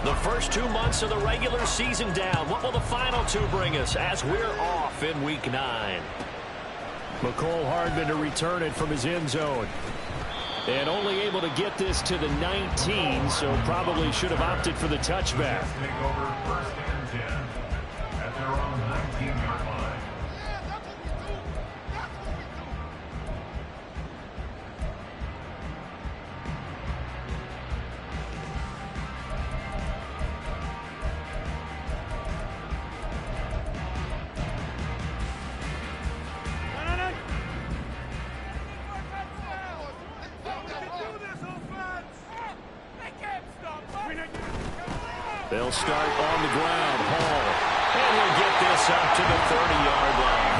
The first 2 months of the regular season down. What will the final two bring us as we're off in Week 9? McCole Hardman to return it from his end zone. And only able to get this to the 19, so probably should have opted for the touchback. Take over first and 10 at their own 19-yard line. They'll start on the ground. Hall. And he'll get this up to the 30-yard line.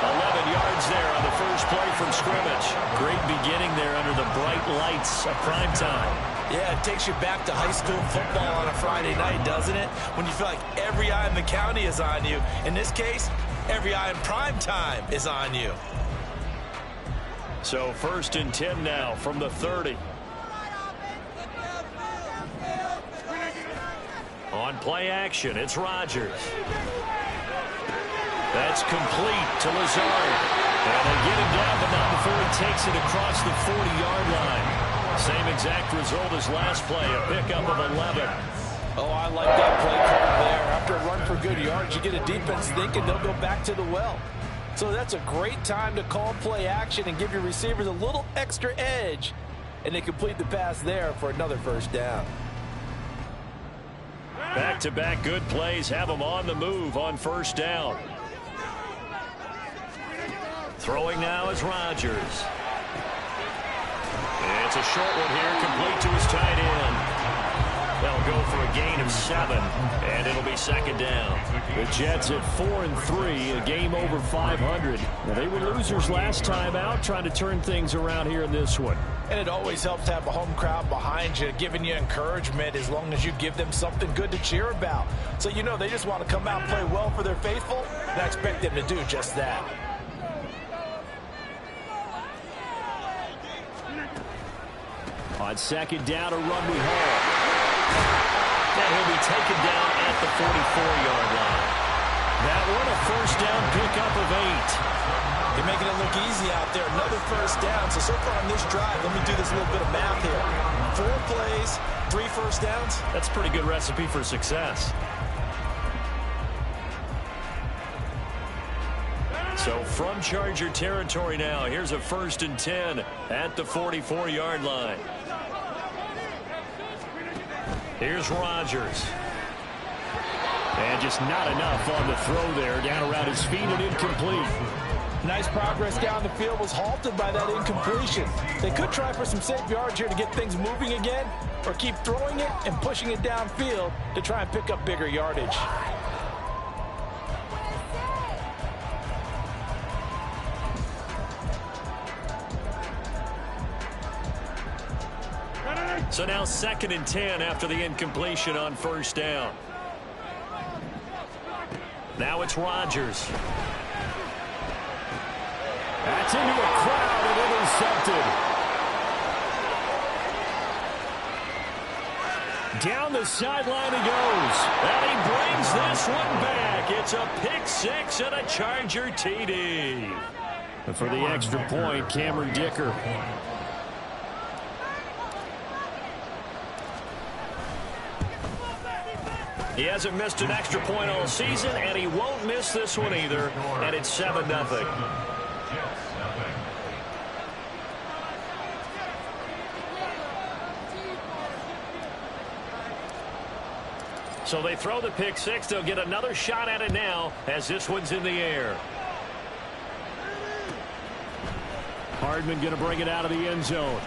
11 yards there on the first play from scrimmage. Great beginning there under the bright lights of primetime. Yeah, it takes you back to high school football on a Friday night, doesn't it? When you feel like every eye in the county is on you. In this case, every eye in primetime is on you. So first and 10 now from the 30. On play action, it's Rodgers. That's complete to Lazard. And they get him down, but not before he takes it across the 40-yard line. Same exact result as last play, a pickup of 11. Oh, I like that play call there. After a run for good yards, you get a defense thinking they'll go back to the well. So that's a great time to call play action and give your receivers a little extra edge. And they complete the pass there for another first down. Back-to-back good plays have them on the move on first down. Throwing now is Rodgers. It's a short one here, complete to his tight end. They'll go for a gain of 7, and it'll be second down. The Jets at 4-3, a game over 500. Now, they were losers last time out, trying to turn things around here in this one. And it always helps to have a home crowd behind you, giving you encouragement as long as you give them something good to cheer about. So you know they just want to come out and play well for their faithful, and I expect them to do just that. On second down, a run with Hall. And he'll be taken down at the 44-yard line. That one a first down pickup of 8. They're making it look easy out there. Another first down. So far on this drive, let me do this little bit of math here. 4 plays, 3 first downs. That's a pretty good recipe for success. So from Charger territory now, here's a first and 10 at the 44-yard line. Here's Rodgers. And just not enough on the throw there. Down around his feet and incomplete. Nice progress down the field was halted by that incompletion. They could try for some safe yards here to get things moving again, or keep throwing it and pushing it downfield to try and pick up bigger yardage. So now second and 10 after the incompletion on first down. Now it's Rodgers. That's into a crowd and intercepted. Down the sideline he goes. And he brings this one back. It's a pick 6 and a Charger TD. And for the extra point, Cameron Dicker. He hasn't missed an extra point all season, and he won't miss this one either. And it's 7-0. So they throw the pick 6. They'll get another shot at it now as this one's in the air. Hardman going to bring it out of the end zone.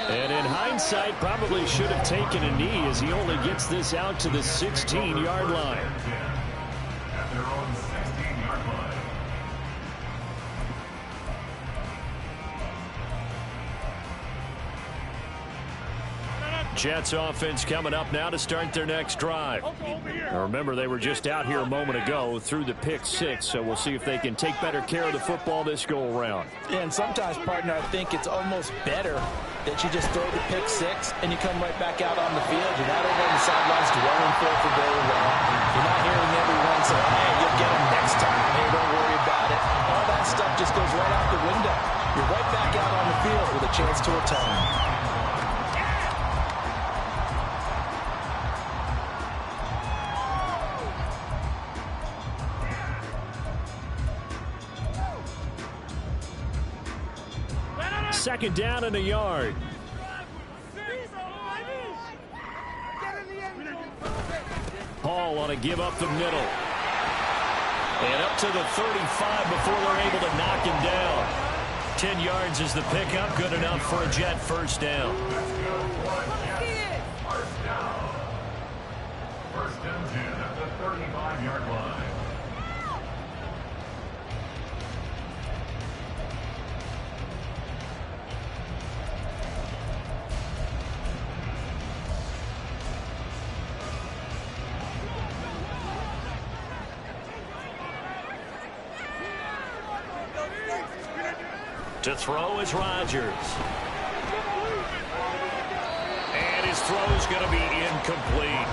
And in hindsight, probably should have taken a knee as he only gets this out to the 16-yard line. At their own 16-yard line. Jets offense coming up now to start their next drive. Now remember, they were just out here a moment ago through the pick 6, so we'll see if they can take better care of the football this go-around. Yeah, and sometimes, partner, I think it's almost better that you just throw the pick 6 and you come right back out on the field. You're not over on the sidelines dwelling for very long. You're not hearing everyone say, hey, you'll get him next time. Hey, don't worry about it. All that stuff just goes right out the window. You're right back out on the field with a chance to atone. Second down and a yard. Hall on a give up the middle. And up to the 35 before they're able to knock him down. 10 yards is the pickup. Good enough for a Jet first down. First and 10 at the 35-yard line. To throw is Rodgers. And his throw is going to be incomplete.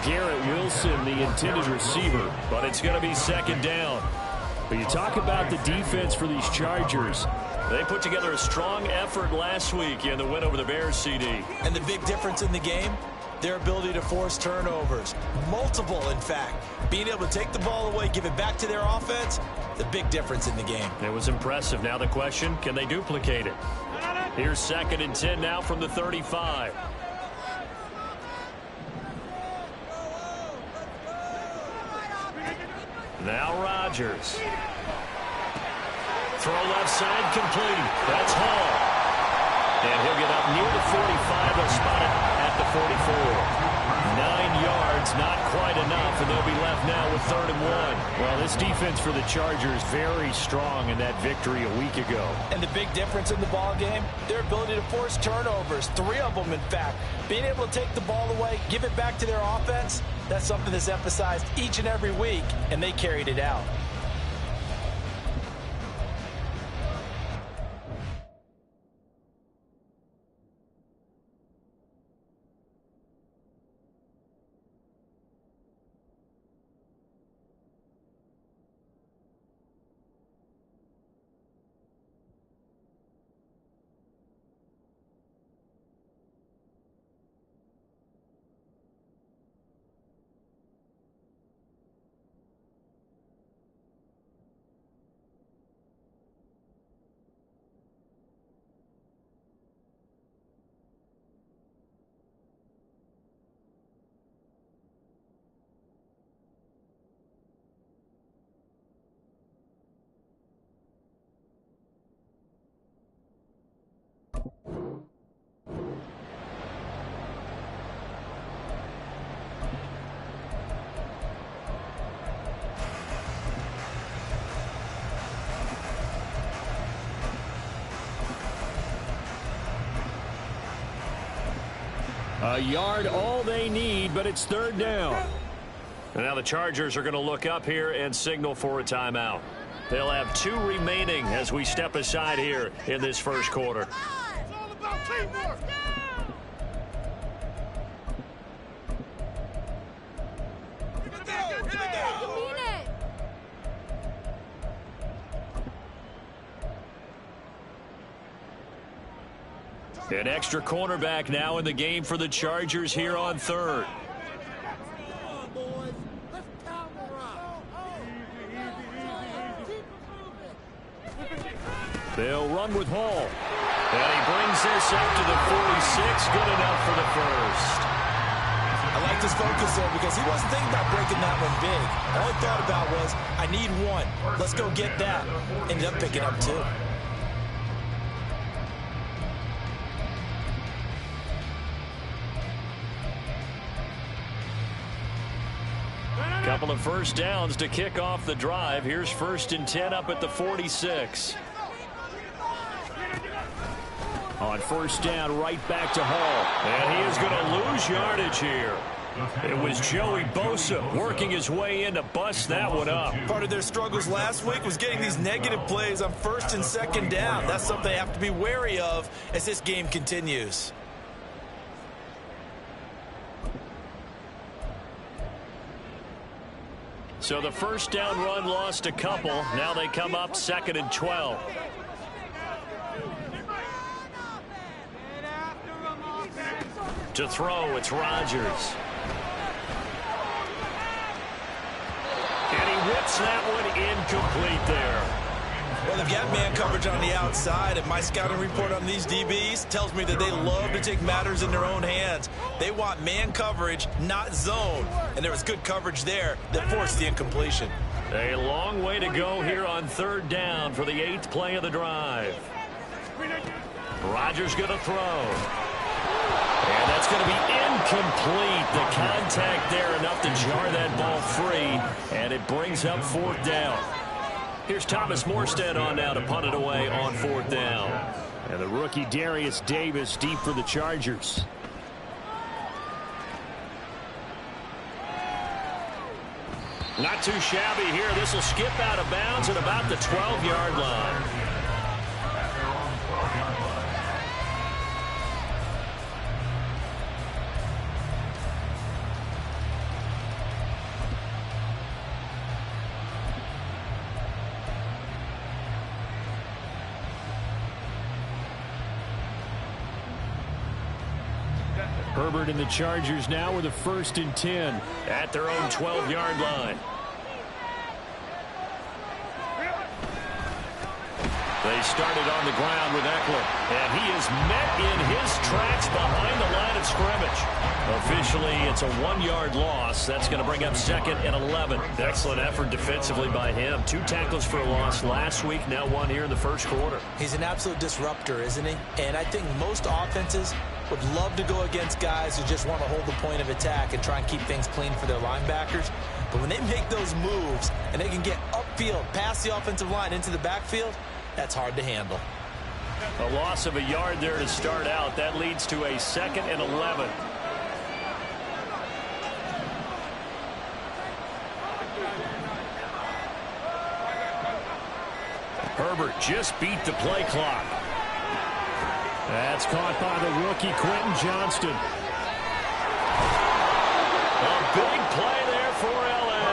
Garrett Wilson, the intended receiver, but it's going to be second down. But you talk about the defense for these Chargers. They put together a strong effort last week in the win over the Bears, CD. And the big difference in the game, their ability to force turnovers. Multiple, in fact. Being able to take the ball away, give it back to their offense, the big difference in the game. It was impressive. Now the question, can they duplicate it? Here's second and 10 now from the 35. Now Rodgers. Throw left side complete. That's Hall. And he'll get up near the 45. They'll spot it at the 44. 9 yards, not quite enough, and they'll be left now with 3rd and 1. Well, this defense for the Chargers very strong in that victory a week ago. And the big difference in the ball game, their ability to force turnovers, 3 of them, in fact. Being able to take the ball away, give it back to their offense, that's something that's emphasized each and every week, and they carried it out. A yard all they need, but it's 3rd down. And now the Chargers are going to look up here and signal for a timeout. They'll have 2 remaining as we step aside here in this first quarter. It's all about teamwork. An extra cornerback now in the game for the Chargers here on 3rd. They'll run with Hall. And he brings this up to the 46. Good enough for the first. I like this focus there because he wasn't thinking about breaking that one big. All he thought about was, I need 1. Let's go get that. Ended up picking up 2. Couple of first downs to kick off the drive. Here's 1st and 10 up at the 46. On first down, right back to Hall. And he is going to lose yardage here. It was Joey Bosa working his way in to bust that one up. Part of their struggles last week was getting these negative plays on first and second down. That's something they have to be wary of as this game continues. So the first down run lost a couple. Now they come up 2nd and 12. To throw, it's Rodgers. And he whips that one incomplete there. Well, they've got man coverage on the outside, and my scouting report on these DBs tells me that they love to take matters in their own hands. They want man coverage, not zone. And there was good coverage there that forced the incompletion. A long way to go here on 3rd down for the 8th play of the drive. Rodgers going to throw. And that's going to be incomplete. The contact there enough to jar that ball free, and it brings up 4th down. Here's Thomas Morstead on now to punt it away on 4th down. And the rookie Darius Davis deep for the Chargers. Not too shabby here. This will skip out of bounds at about the 12-yard line. Herbert and the Chargers now with a 1st and 10 at their own 12-yard line. They started on the ground with Eckler, and he is met in his tracks behind the line of scrimmage. Officially, it's a 1-yard loss. That's going to bring up 2nd and 11. Excellent effort defensively by him. 2 tackles for a loss last week, now 1 here in the first quarter. He's an absolute disruptor, isn't he? And I think most offenses would love to go against guys who just want to hold the point of attack and try and keep things clean for their linebackers. But when they make those moves and they can get upfield, past the offensive line into the backfield, that's hard to handle. A loss of a yard there to start out. That leads to a 2nd and 11. Herbert just beat the play clock. That's caught by the rookie Quentin Johnston. A big play there for L.A.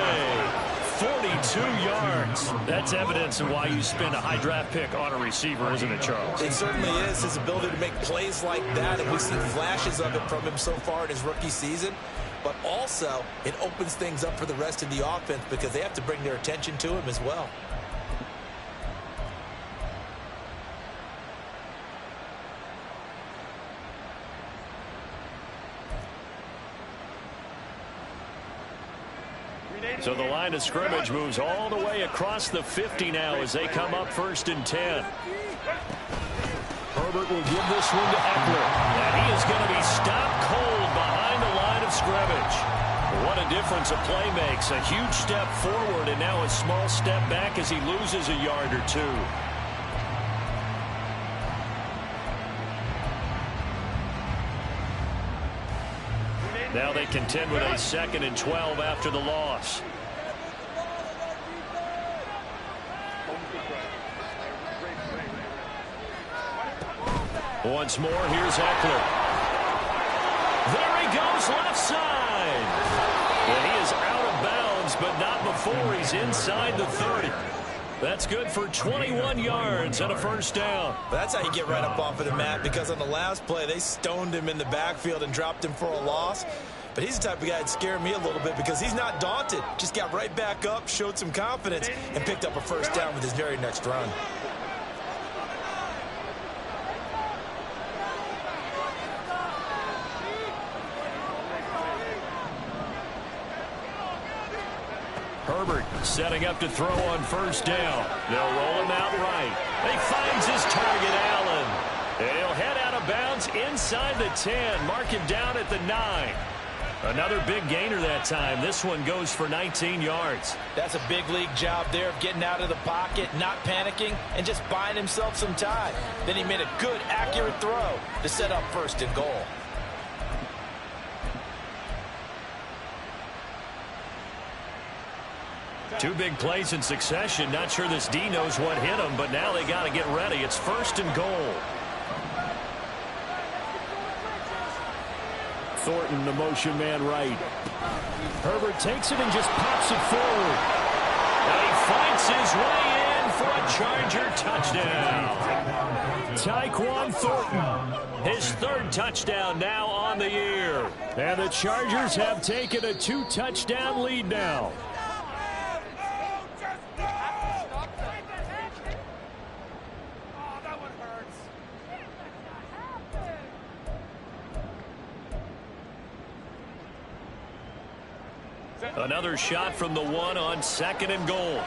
42 yards. That's evidence of why you spend a high draft pick on a receiver, isn't it, Charles? It certainly is. His ability to make plays like that, and we've seen flashes of it from him so far in his rookie season. But also, it opens things up for the rest of the offense because they have to bring their attention to him as well. So the line of scrimmage moves all the way across the 50 now as they come up 1st and 10. Herbert will give this one to Eckler. And he is going to be stopped cold behind the line of scrimmage. What a difference a play makes. A huge step forward and now a small step back as he loses a yard or 2. Now they contend with a 2nd and 12 after the loss. Once more, here's Eckler. There he goes, left side. And he is out of bounds, but not before he's inside the 30. That's good for 21 yards and a 1st down. That's how you get right up off of the mat, because on the last play, they stoned him in the backfield and dropped him for a loss. But he's the type of guy that scared me a little bit because he's not daunted. Just got right back up, showed some confidence, and picked up a 1st down with his very next run. Herbert setting up to throw on 1st down. They'll roll him out right. He finds his target, Allen. And he'll head out of bounds inside the 10. Mark him down at the 9. Another big gainer that time. This one goes for 19 yards. That's a big league job there of getting out of the pocket, not panicking, and just buying himself some time. Then he made a good, accurate throw to set up 1st and goal. Two big plays in succession. Not sure this D knows what hit him, but now they got to get ready. It's 1st and goal. Thornton, the motion man right. Herbert takes it and just pops it forward. And he fights his way in for a Charger touchdown. Tyquan Thornton, His 3rd touchdown now on the year. and the Chargers have taken a 2-touchdown lead now. Another shot from the 1 on 2nd and goal.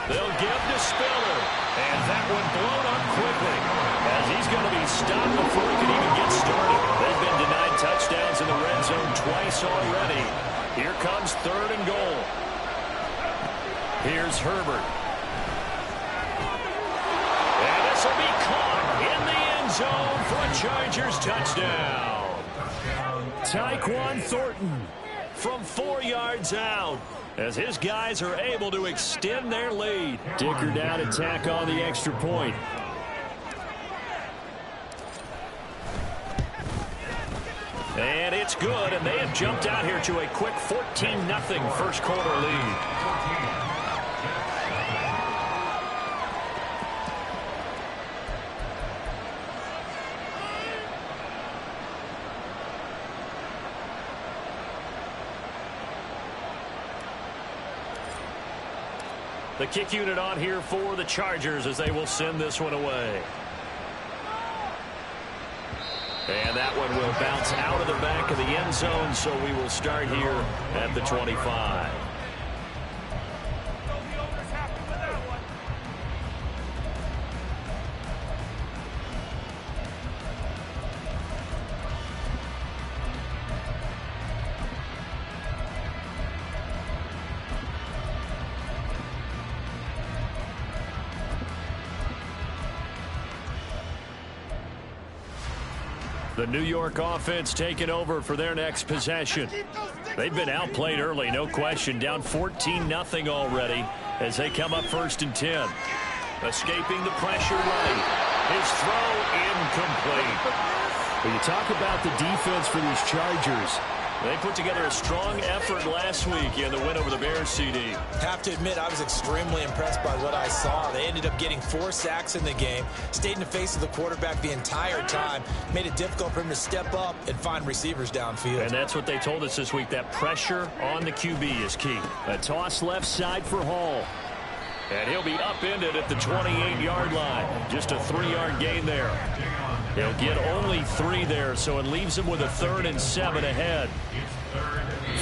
They'll give to Spiller. And that one blown up quickly, as he's going to be stopped before he can even get started. They've been denied touchdowns in the red zone twice already. Here comes 3rd and goal. Here's Herbert. And this will be caught in the end zone for a Chargers touchdown. Tyquan Thornton From 4 yards out, as his guys are able to extend their lead. Dicker down to tack on the extra point. And it's good, and they have jumped out here to a quick 14-0 first quarter lead. The kick unit on here for the Chargers as they will send this one away. And that one will bounce out of the back of the end zone, so we will start here at the 25. The New York offense taking over for their next possession. They've been outplayed early, no question. Down 14-0 already as they come up 1st and 10. Escaping the pressure right. His throw incomplete. When you talk about the defense for these Chargers, they put together a strong effort last week in the win over the Bears, CD. Have to admit, I was extremely impressed by what I saw. They ended up getting 4 sacks in the game, stayed in the face of the quarterback the entire time, made it difficult for him to step up and find receivers downfield. And that's what they told us this week, that pressure on the QB is key. a toss left side for Hall. And he'll be upended at the 28-yard line. Just a 3-yard gain there. He'll get only 3 there, so it leaves him with a 3rd and 7 ahead.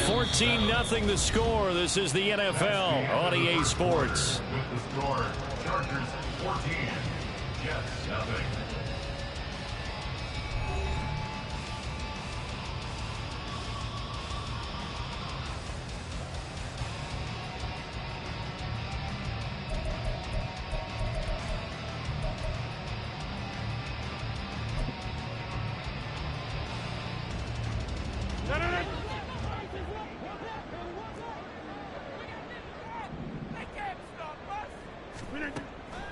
14-0 the score. This is the NFL on EA Sports. With the score, Chargers 14, Jets 0.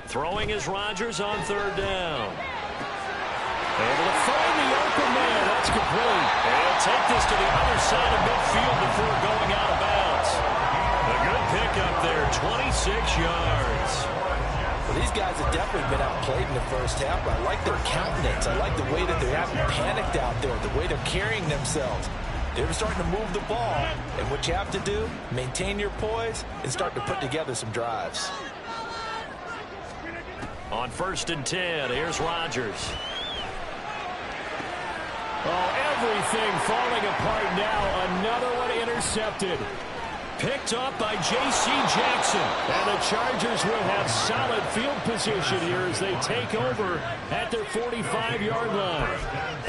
Throwing is Rodgers on 3rd down. Able to find the open man. That's complete. And he'll take this to the other side of midfield before going out of bounds. A good pickup there, 26 yards. Well, these guys have definitely been outplayed in the first half, but I like their countenance. I like the way that they haven't panicked out there, the way they're carrying themselves. They're starting to move the ball, and what you have to do, maintain your poise and start to put together some drives. On 1st and 10, here's Rodgers. Oh, everything falling apart now. Another one intercepted. Picked up by J.C. Jackson. And the Chargers will have solid field position here as they take over at their 45-yard line.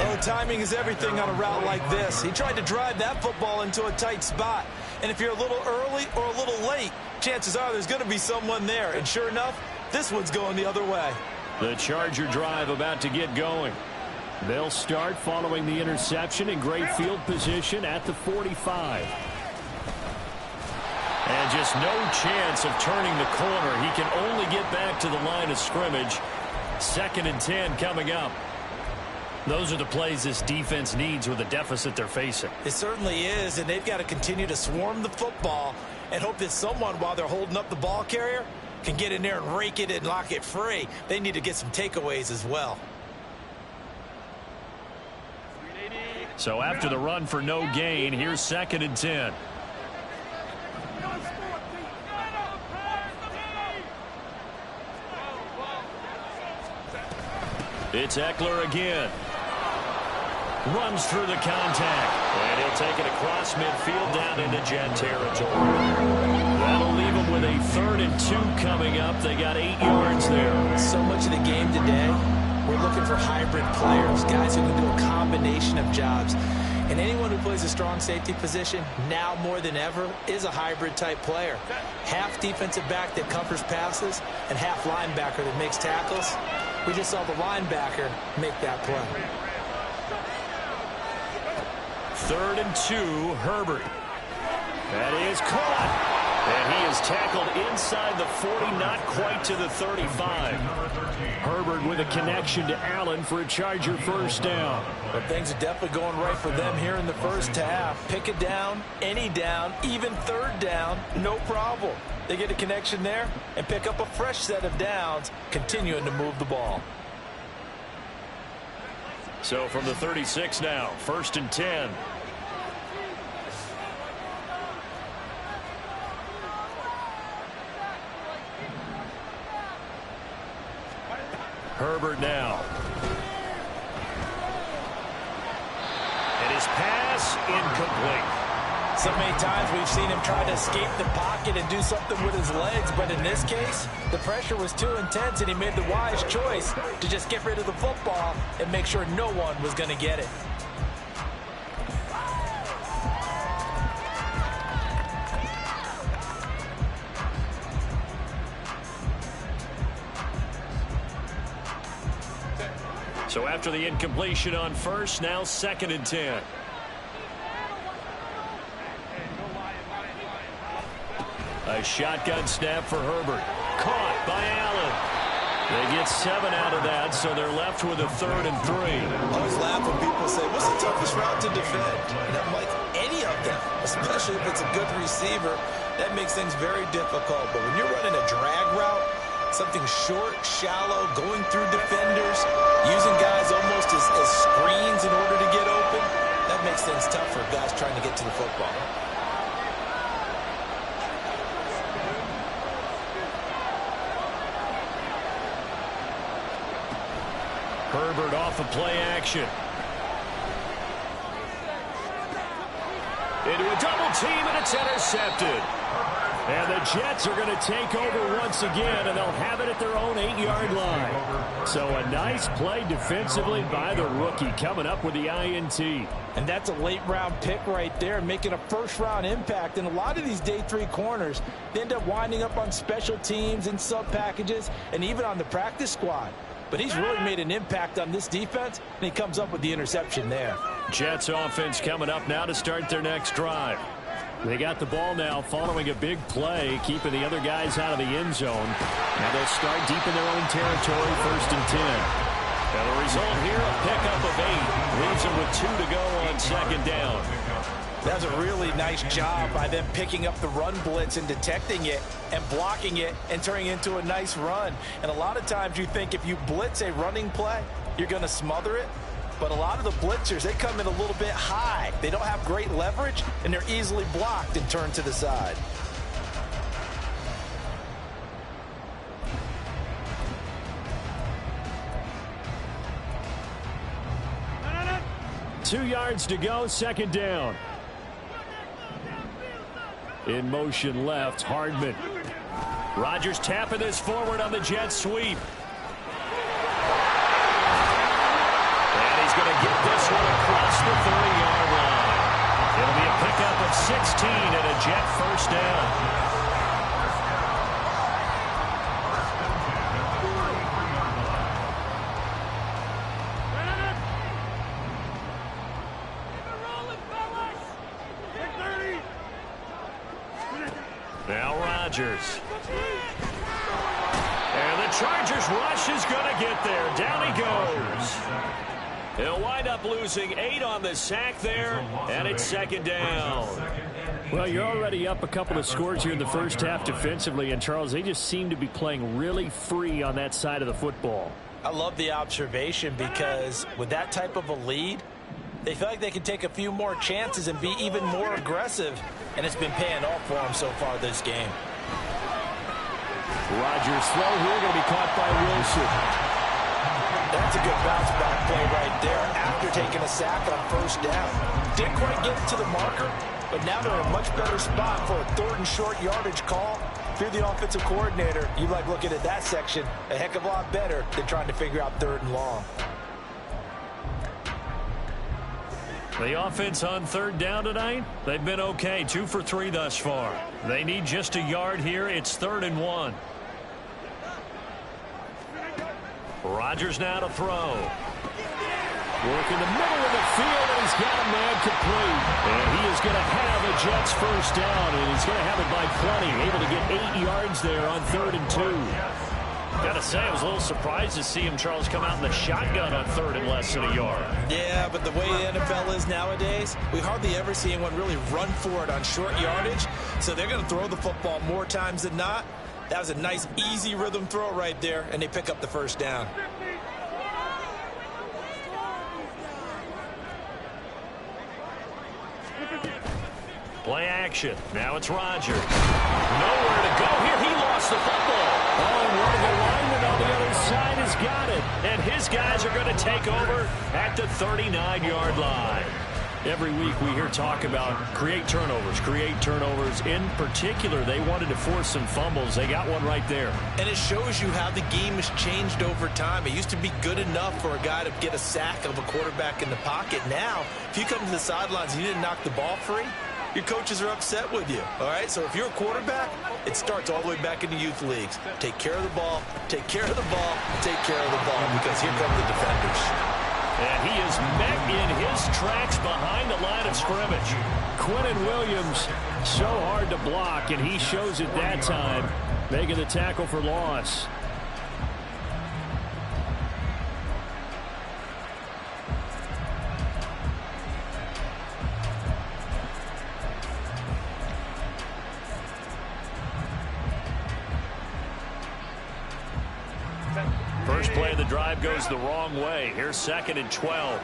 Oh, timing is everything on a route like this. He tried to drive that football into a tight spot. And if you're a little early or a little late, chances are there's going to be someone there. And sure enough, this one's going the other way. The Charger drive about to get going. They'll start following the interception in great field position at the 45. And just no chance of turning the corner. He can only get back to the line of scrimmage. 2nd and 10 coming up. Those are the plays this defense needs with the deficit they're facing. It certainly is, and they've got to continue to swarm the football and hope that someone, while they're holding up the ball carrier, can get in there and rake it and lock it free. They need to get some takeaways as well. So after the run for no gain, here's 2nd and 10. It's Eckler again. Runs through the contact. And he'll take it across midfield down into Jet territory. That'll leave him with a 3rd and 2 coming up. They got 8 yards there. So much of the game today, we're looking for hybrid players, guys who can do a combination of jobs. And anyone who plays a strong safety position, now more than ever, is a hybrid type player. Half defensive back that covers passes and half linebacker that makes tackles. We just saw the linebacker make that play. 3rd and 2, Herbert. That is caught. And he is tackled inside the 40, not quite to the 35. Herbert with a connection to Allen for a Charger 1st down. But things are definitely going right for them here in the 1st half. Pick it down, any down, even 3rd down, no problem. They get a connection there and pick up a fresh set of downs, continuing to move the ball. So from the 36 now, 1st and 10. Herbert now. And his pass incomplete. So many times we've seen him try to escape the pocket and do something with his legs, but in this case, the pressure was too intense and he made the wise choice to just get rid of the football and make sure no one was going to get it. So after the incompletion on 1st, now 2nd and 10. A shotgun snap for Herbert. Caught by Allen. They get 7 out of that, so they're left with a 3rd and 3. I always laugh when people say, what's the toughest route to defend? And I'm like, any of them, especially if it's a good receiver. That makes things very difficult. But when you're running a drag route, something short, shallow, going through defenders, using guys almost as screens in order to get open, that makes things tough for guys trying to get to the football. Herbert off of play action. Into a double team, and it's intercepted. And the Jets are going to take over once again, and they'll have it at their own 8-yard line. So a nice play defensively by the rookie, coming up with the INT. And that's a late-round pick right there, making a first-round impact. And a lot of these day 3 corners, they end up winding up on special teams and sub-packages and even on the practice squad. But he's really made an impact on this defense, and he comes up with the interception there. Jets offense coming up now to start their next drive. They got the ball now following a big play, keeping the other guys out of the end zone. Now they'll start deep in their own territory, 1st and 10. And the result here, a pickup of 8. Leaves them with 2 to go on 2nd down. That's a really nice job by them picking up the run blitz and detecting it and blocking it and turning it into a nice run. And a lot of times you think if you blitz a running play, you're going to smother it. But a lot of the blitzers, they come in a little bit high. They don't have great leverage, and they're easily blocked and turned to the side. Two 2 yards to go, 2nd down. In motion left, Hardman. Rodgers tapping this forward on the Jets sweep. And he's going to get this one across the 30-yard line. It'll be a pickup of 16 and a Jet first down. Now Rodgers. And the Chargers rush is going to get there. Down he goes. He'll wind up losing 8 on the sack there, and it's second down. Well, you're already up a couple of scores here in the first half defensively, and Charles, they just seem to be playing really free on that side of the football. I love the observation because with that type of a lead, they feel like they can take a few more chances and be even more aggressive, and it's been paying off for them so far this game. Rodgers throw here going to be caught by Wilson. That's a good bounce back play right there after taking a sack on first down. Didn't quite get it to the marker, but now they're in a much better spot for a 3rd and short yardage call. If you're the offensive coordinator, you like looking at that section a heck of a lot better than trying to figure out 3rd and long. The offense on 3rd down tonight, they've been okay. 2 for 3 thus far. They need just a yard here. It's 3rd and 1. Rodgers now to throw. Work in the middle of the field, and he's got a man complete. And he is going to have a Jets first down, and he's going to have it by plenty. Able to get 8 yards there on 3rd and 2. Got to say, I was a little surprised to see him, Charles, come out in the shotgun on 3rd and less than a yard. Yeah, but the way the NFL is nowadays, we hardly ever see anyone really run for it on short yardage. So they're going to throw the football more times than not. That was a nice, easy rhythm throw right there, and they pick up the first down. Play action. Now it's Rodgers. Nowhere to go here. He lost the football. Oh, and one of the linemen on the other side has got it. And his guys are going to take over at the 39-yard line. Every week we hear talk about create turnovers. In particular, they wanted to force some fumbles. They got one right there. And it shows you how the game has changed over time. It used to be good enough for a guy to get a sack of a quarterback in the pocket. Now, if you come to the sidelines and you didn't knock the ball free, your coaches are upset with you, all right? So if you're a quarterback, it starts all the way back in the youth leagues. Take care of the ball, take care of the ball, take care of the ball, because here come the defenders. And he is met in his tracks behind the line of scrimmage. Quinnen Williams, so hard to block, and he shows it that time, making the tackle for loss. First play of the drive goes the wrong way. Here's 2nd and 12.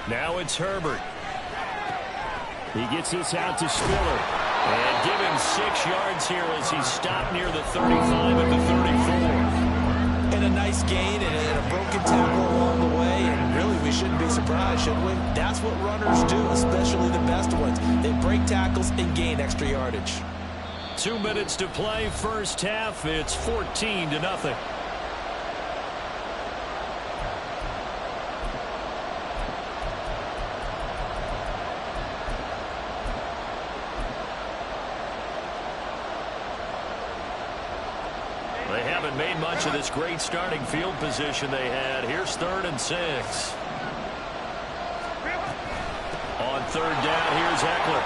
Now it's Herbert. He gets this out to Spiller. And give him 6 yards here as he's stopped near the 35 at the 34. And a nice gain and a broken tackle along the way. And really, we shouldn't be surprised, should we? That's what runners do, especially the best ones. They break tackles and gain extra yardage. 2 minutes to play, first half. It's 14-0. They haven't made much of this great starting field position they had. Here's 3rd and 6. On 3rd down, here's Eckler.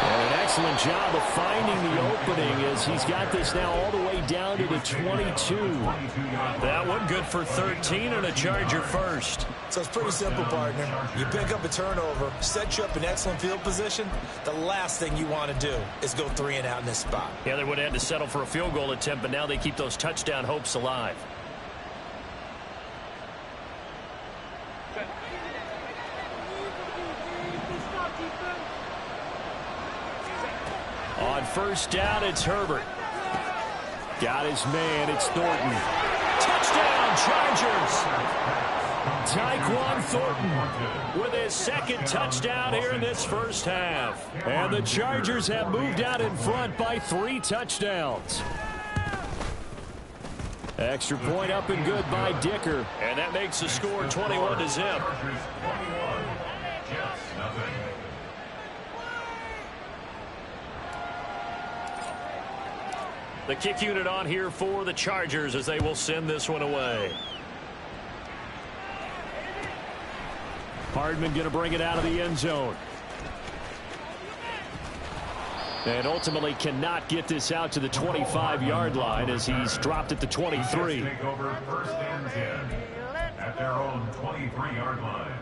And an excellent job of finding the opening as he's got this now all the way down to the 22. That one good for 13 and a Charger first. So it's pretty simple, partner. You pick up a turnover, set you up in excellent field position. The last thing you want to do is go 3 and out in this spot. Yeah, they would have had to settle for a field goal attempt, but now they keep those touchdown hopes alive. On first down, it's Herbert. Got his man, it's Thornton. Touchdown, Chargers. Tyquan Thornton with his second touchdown here in this first half. And the Chargers have moved out in front by 3 touchdowns. Extra point up and good by Dicker. And that makes the score 21-0. The kick unit on here for the Chargers as they will send this one away. Hardman going to bring it out of the end zone. And ultimately cannot get this out to the 25-yard line as he's dropped at the 23. Take over first and 10 at their own 23-yard line.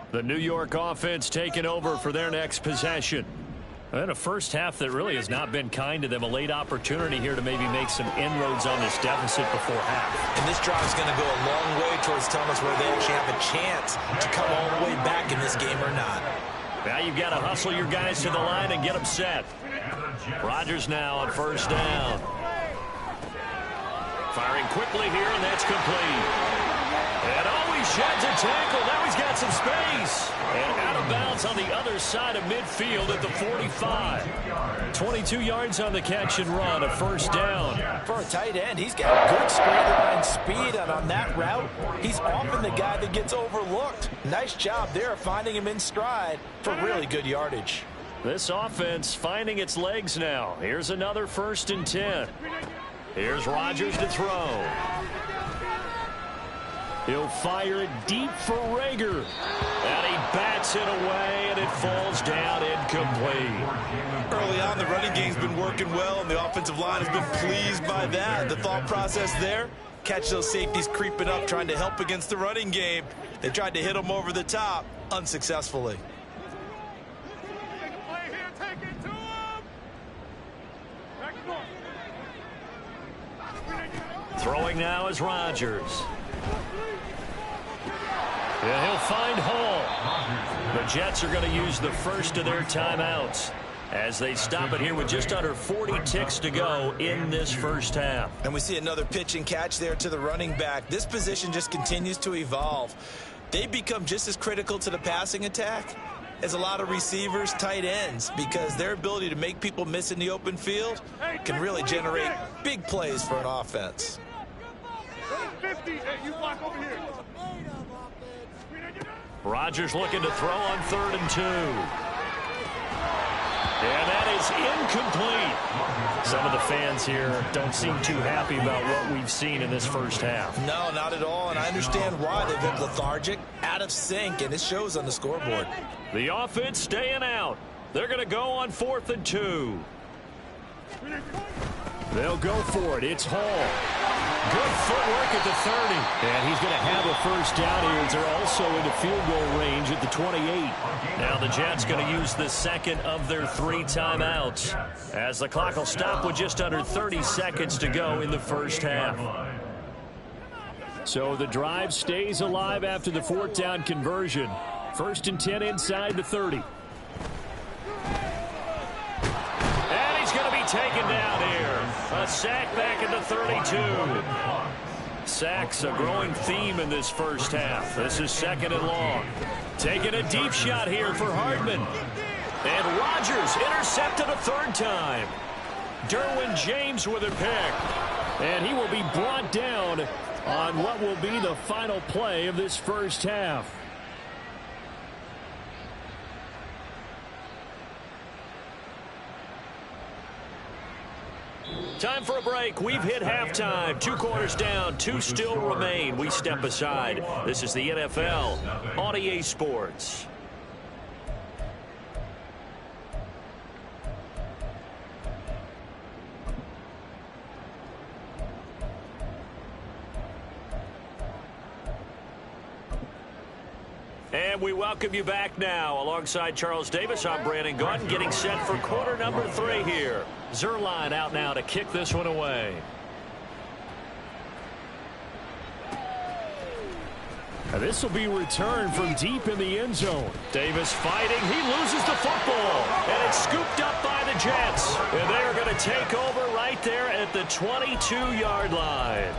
The New York offense taking over for their next possession. And a first half that really has not been kind to them. A late opportunity here to maybe make some inroads on this deficit before half. And this drive is going to go a long way towards telling us whether they actually have a chance to come all the way back in this game or not. Now you've got to hustle your guys to the line and get them set. Rodgers now on first down. Firing quickly here, and that's complete. And he sheds a tackle. Now he's got some space. And out of bounds on the other side of midfield at the 45. 22 yards on the catch and run, a first down. For a tight end, he's got good straight line speed, and on that route, he's often the guy that gets overlooked. Nice job there finding him in stride for really good yardage. This offense finding its legs now. Here's another 1st and 10. Here's Rodgers to throw. He'll fire it deep for Rager. And he bats it away, and it falls down incomplete. Early on, the running game's been working well, and the offensive line has been pleased by that. The thought process there, catch those safeties creeping up, trying to help against the running game. They tried to hit them over the top, unsuccessfully. Throwing now is Rodgers. And he'll find Hall. The Jets are going to use the first of their timeouts as they stop it here with just under 40 ticks to go in this first half. And we see another pitch and catch there to the running back. This position just continues to evolve. They become just as critical to the passing attack as a lot of receivers, tight ends, because their ability to make people miss in the open field can really generate big plays for an offense. 50, hey, you block over here. Rodgers looking to throw on 3rd and 2. And that is incomplete. Some of the fans here don't seem too happy about what we've seen in this first half. No, not at all, and I understand why. They've been lethargic, out of sync, and it shows on the scoreboard. The offense staying out. They're going to go on 4th and 2. They'll go for it. It's Hall. Good footwork at the 30. And he's going to have a first down here as they're also into field goal range at the 28. Now the Jets going to use the second of their 3 timeouts as the clock will stop with just under 30 seconds to go in the first half. So the drive stays alive after the 4th down conversion. 1st and 10 inside the 30. And he's going to be taken down here. A sack back at the 32. Sacks a growing theme in this first half. This is 2nd and long. Taking a deep shot here for Hardman. And Rodgers intercepted a 3rd time. Derwin James with a pick. And he will be brought down on what will be the final play of this first half. Time for a break. We've hit halftime. 2 quarters down. 2 still remain. We step aside. This is the NFL on EA Sports. And we welcome you back now. Alongside Charles Davis, I'm Brandon Gaudin, getting set for quarter number 3 here. Zuerlein out now to kick this one away. This will be returned from deep in the end zone. Davis fighting. He loses the football. And it's scooped up by the Jets. And they're going to take over right there at the 22-yard line.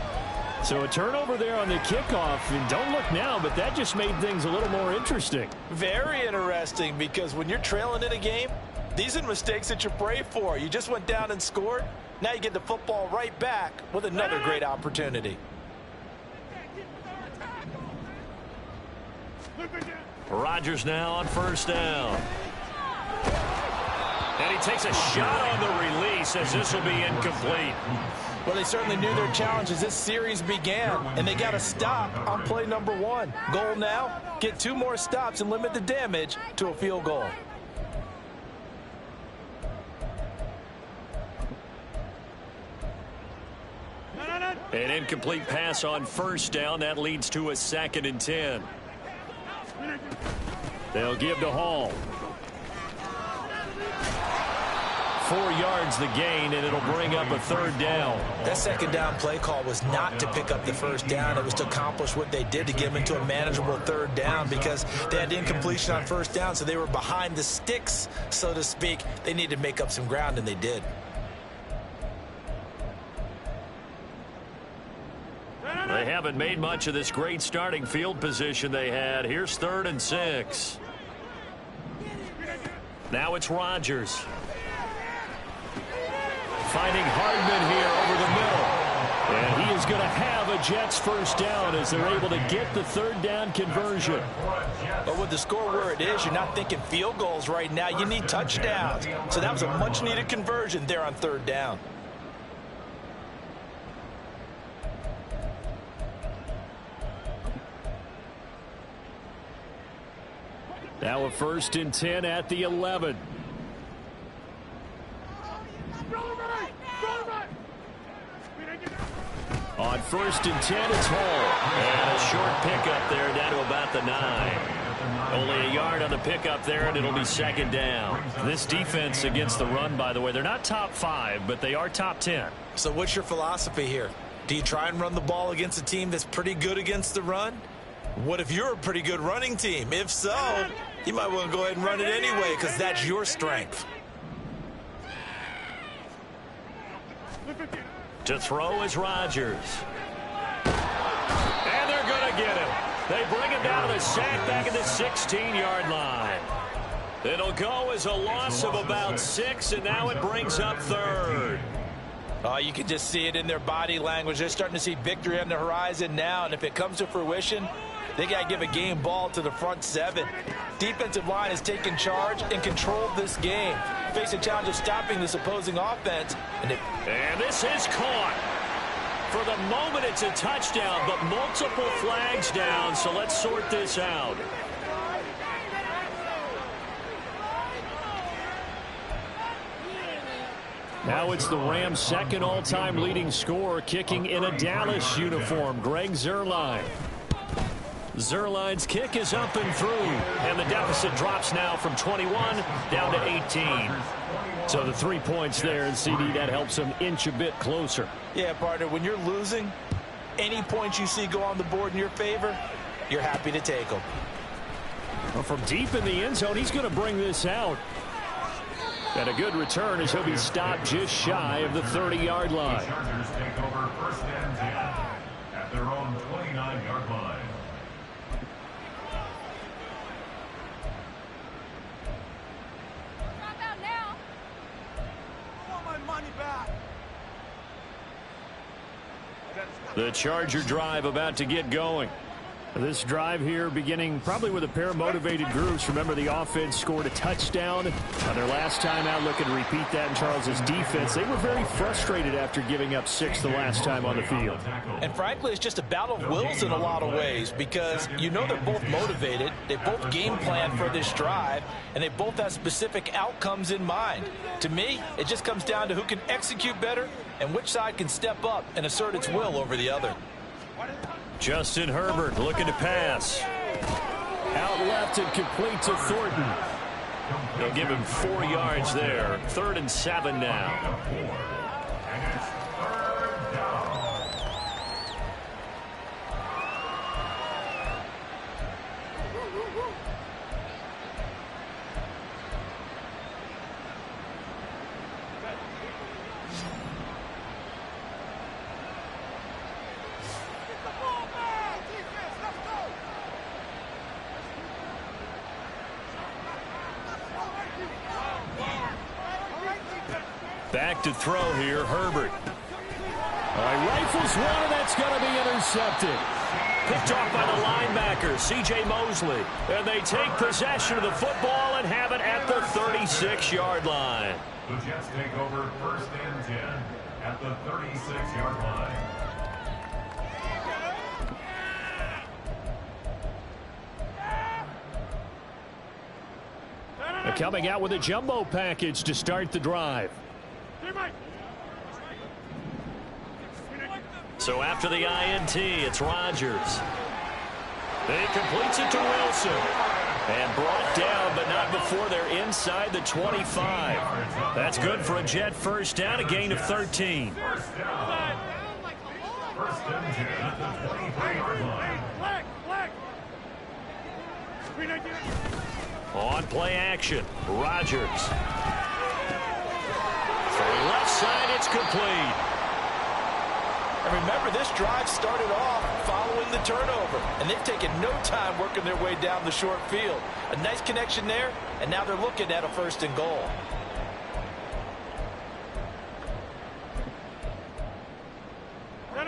So a turnover there on the kickoff. And don't look now, but that just made things a little more interesting. Very interesting, because when you're trailing in a game, these are mistakes that you pray for. You just went down and scored. Now you get the football right back with another great opportunity. Rodgers now on first down. And he takes a shot on the release as this will be incomplete. Well, they certainly knew their challenge as this series began, and they got a stop on play number 1. Goal now, get 2 more stops and limit the damage to a field goal. An incomplete pass on first down. That leads to a 2nd and 10. They'll give to Hall. 4 yards the gain, and it'll bring up a 3rd down. That 2nd down play call was not to pick up the 1st down. It was to accomplish what they did, to get them into a manageable 3rd down, because they had incompletion on 1st down, so they were behind the sticks, so to speak. They needed to make up some ground, and they did. They haven't made much of this great starting field position they had. Here's 3rd and 6. Now it's Rodgers. Finding Hardman here over the middle. And he is going to have a Jets 1st down as they're able to get the 3rd down conversion. But with the score where it is, you're not thinking field goals right now. You need touchdowns. So that was a much-needed conversion there on 3rd down. Now a 1st and 10 at the 11. On 1st and 10, it's Hall. And a short pickup there down to about the 9. Only a yard on the pickup there, and it'll be 2nd down. This defense against the run, by the way, they're not top 5, but they are top 10. So what's your philosophy here? Do you try and run the ball against a team that's pretty good against the run? What if you're a pretty good running team? If so, you might want to go ahead and run it anyway, because that's your strength. To throw is Rodgers. And they're going to get him. They bring him down to the sack back at the 16-yard line. It'll go as a loss of about 6, and now it brings up 3rd. Oh, you can just see it in their body language. They're starting to see victory on the horizon now, and if it comes to fruition, they got to give a game ball to the front 7. Defensive line has taken charge and controlled this game. Face a challenge of stopping this opposing offense. And this is caught. For the moment, it's a touchdown, but multiple flags down, so let's sort this out. Now it's the Rams' 2nd all-time leading scorer, kicking in a Dallas uniform, Greg Zuerlein. Zuerlein's kick is up and through, and the deficit drops now from 21 down to 18. So the 3 points there, and CD, that helps them inch a bit closer. Yeah, partner, when you're losing, any points you see go on the board in your favor, you're happy to take them. Well, from deep in the end zone, he's going to bring this out. And a good return as he'll be stopped just shy of the 30-yard line. Chargers take over 1st and 10 at their own 29-yard line. The Charger drive about to get going. This drive here beginning probably with a pair of motivated groups. Remember, the offense scored a touchdown on their last time out, looking to repeat that in Charles's defense. They were very frustrated after giving up 6 the last time on the field. And frankly, it's just a battle of wills in a lot of ways, because you know they're both motivated, they both game plan for this drive, and they both have specific outcomes in mind. To me, it just comes down to who can execute better and which side can step up and assert its will over the other. Justin Herbert looking to pass. Out left and complete to Thornton. They'll give him 4 yards there. 3rd and 7 now. back to throw here, Herbert. He rifles one, and that's going to be intercepted. Picked off by the linebacker, C.J. Mosley. And they take possession of the football and have it at the 36-yard line. The Jets take over 1st and 10 at the 36-yard line. Coming out with a jumbo package to start the drive. So after the INT, it's Rodgers. He completes it to Wilson. And brought down, but not before they're inside the 25. That's good for a Jet first down, a gain of 13. First down. 1st and 10 at the 23-yard line. On play action, Rodgers. Throwing left side, it's complete. And remember, this drive started off following the turnover, and they've taken no time working their way down the short field. A nice connection there, and now they're looking at a 1st and goal.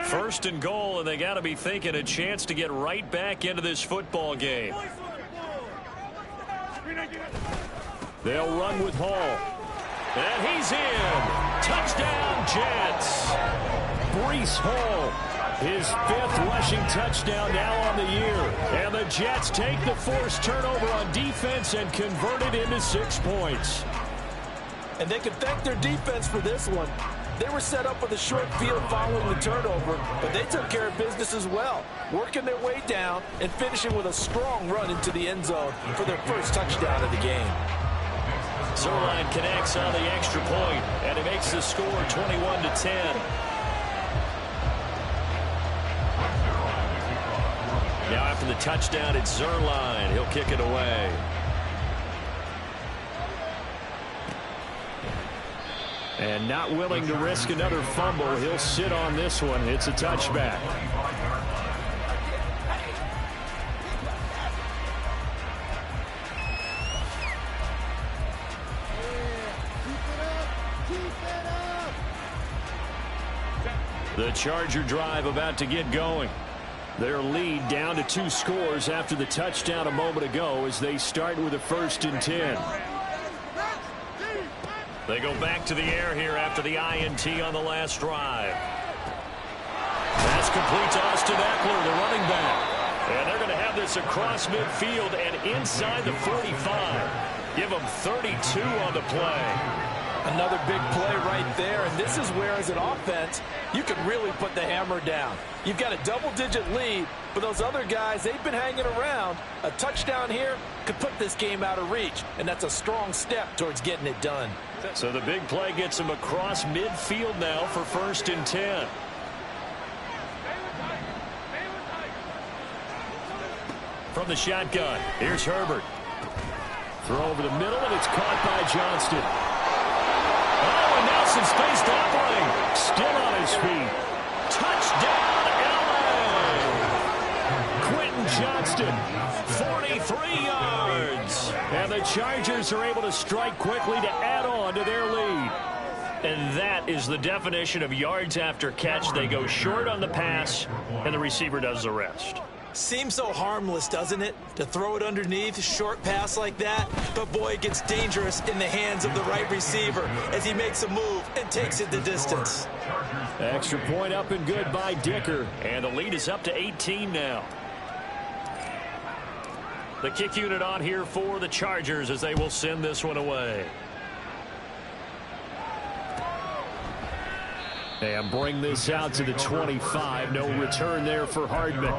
First and goal, and they got to be thinking a chance to get right back into this football game. They'll run with Hall. And he's in. Touchdown, Jets. Breece Hall, his 5th rushing touchdown now on the year. And the Jets take the forced turnover on defense and convert it into 6 points. And they can thank their defense for this one. They were set up with a short field following the turnover, but they took care of business as well, working their way down and finishing with a strong run into the end zone for their first touchdown of the game. Zerline connects on the extra point, and it makes the score 21-10. Now after the touchdown, it's Zerline. He'll kick it away. And not willing to risk another fumble, he'll sit on this one. It's a touchback. The Charger drive about to get going. Their lead down to 2 scores after the touchdown a moment ago as they start with a 1st and 10. They go back to the air here after the INT on the last drive. That's complete to Austin Eckler, the running back. And they're going to have this across midfield and inside the 45. Give them 32 on the play. Another big play right there, and this is where, as an offense, you can really put the hammer down. You've got a double-digit lead, but those other guys, they've been hanging around. A touchdown here could put this game out of reach, and that's a strong step towards getting it done. So the big play gets them across midfield now for 1st and 10. From the shotgun, here's Herbert. Throw over the middle, and it's caught by Johnston. Oh, and now some space to operate. Still on his feet. Touchdown, LA! Quentin Johnston, 43 yards. And the Chargers are able to strike quickly to add on to their lead. And that is the definition of yards after catch. They go short on the pass, and the receiver does the rest. Seems so harmless, doesn't it? To throw it underneath, short pass like that. But boy, it gets dangerous in the hands of the right receiver as he makes a move and takes it the distance. Extra point up and good by Dicker. And the lead is up to 18 now. The kick unit on here for the Chargers as they will send this one away. And bring this out to the 25. No return there for Hardman.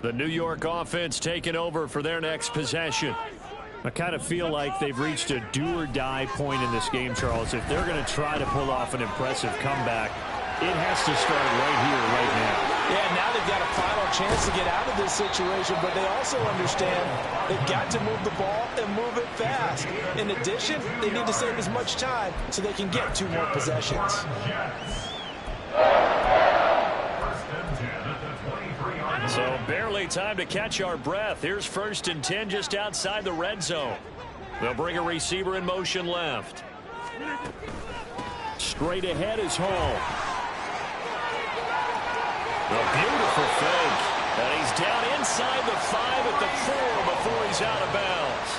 The New York offense taking over for their next possession. I kind of feel like they've reached a do-or-die point in this game, Charles. If they're going to try to pull off an impressive comeback, It has to start right here, right now. Yeah, now they've got a final chance to get out of this situation, but they also understand they've got to move the ball and move it fast. In addition, they need to save as much time so they can get 2 more possessions. So barely time to catch our breath. Here's 1st and 10 just outside the red zone. They'll bring a receiver in motion left. Straight ahead is Hall. A beautiful fake. And he's down inside the 5 at the 4 before he's out of bounds.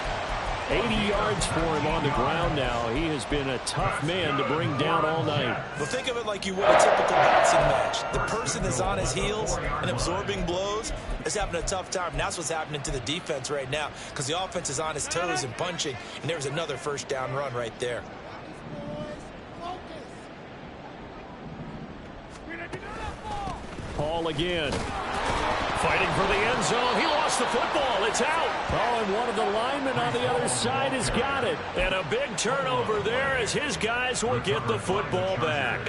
80 yards for him on the ground now. He has been a tough man to bring down all night. Well, think of it like you would a typical boxing match. The person is on his heels and absorbing blows is having a tough time. And that's what's happening to the defense right now because the offense is on his toes and punching. And there's another 1st down run right there. Paul again. Fighting for the end zone. He lost the football. It's out. Oh, and one of the linemen on the other side has got it. And a big turnover there as his guys will get the football back.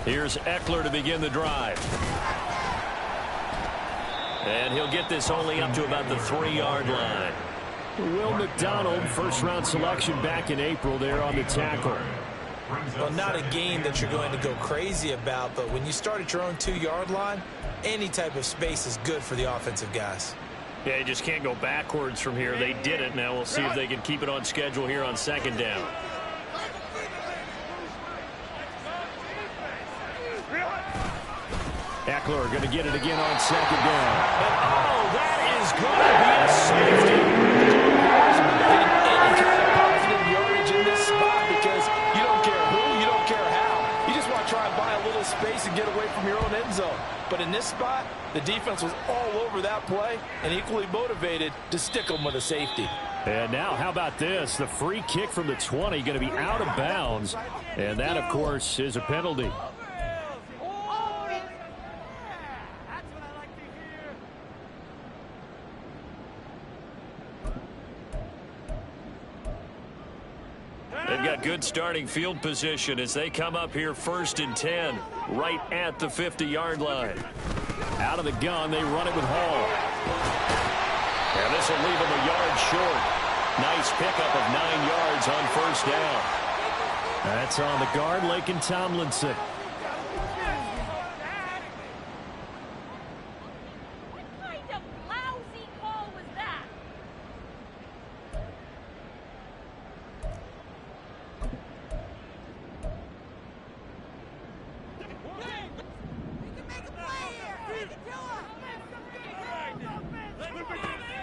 Here's Eckler to begin the drive. And he'll get this only up to about the 3-yard line. Will McDonald, 1st-round selection back in April there on the tackle. Well, not a game that you're going to go crazy about, but when you start at your own 2-yard line, any type of space is good for the offensive guys. Yeah, you just can't go backwards from here. They did it. Now we'll see if they can keep it on schedule here on 2nd down. Eckler going to get it again on 2nd down. And, oh, that is going to be a safety. Any kind of positive yardage in this spot because you don't care who, you don't care how. You just want to try and buy a little space and get away from your own end zone. But in this spot, the defense was all over that play and equally motivated to stick them with a safety. And now, how about this? The free kick from the 20 going to be out of bounds. And that, of course, is a penalty. They've got good starting field position as they come up here 1st and 10, right at the 50-yard line. Out of the gun, they run it with Hall. And this will leave them a yard short. Nice pickup of 9 yards on 1st down. That's on the guard, Laken Tomlinson.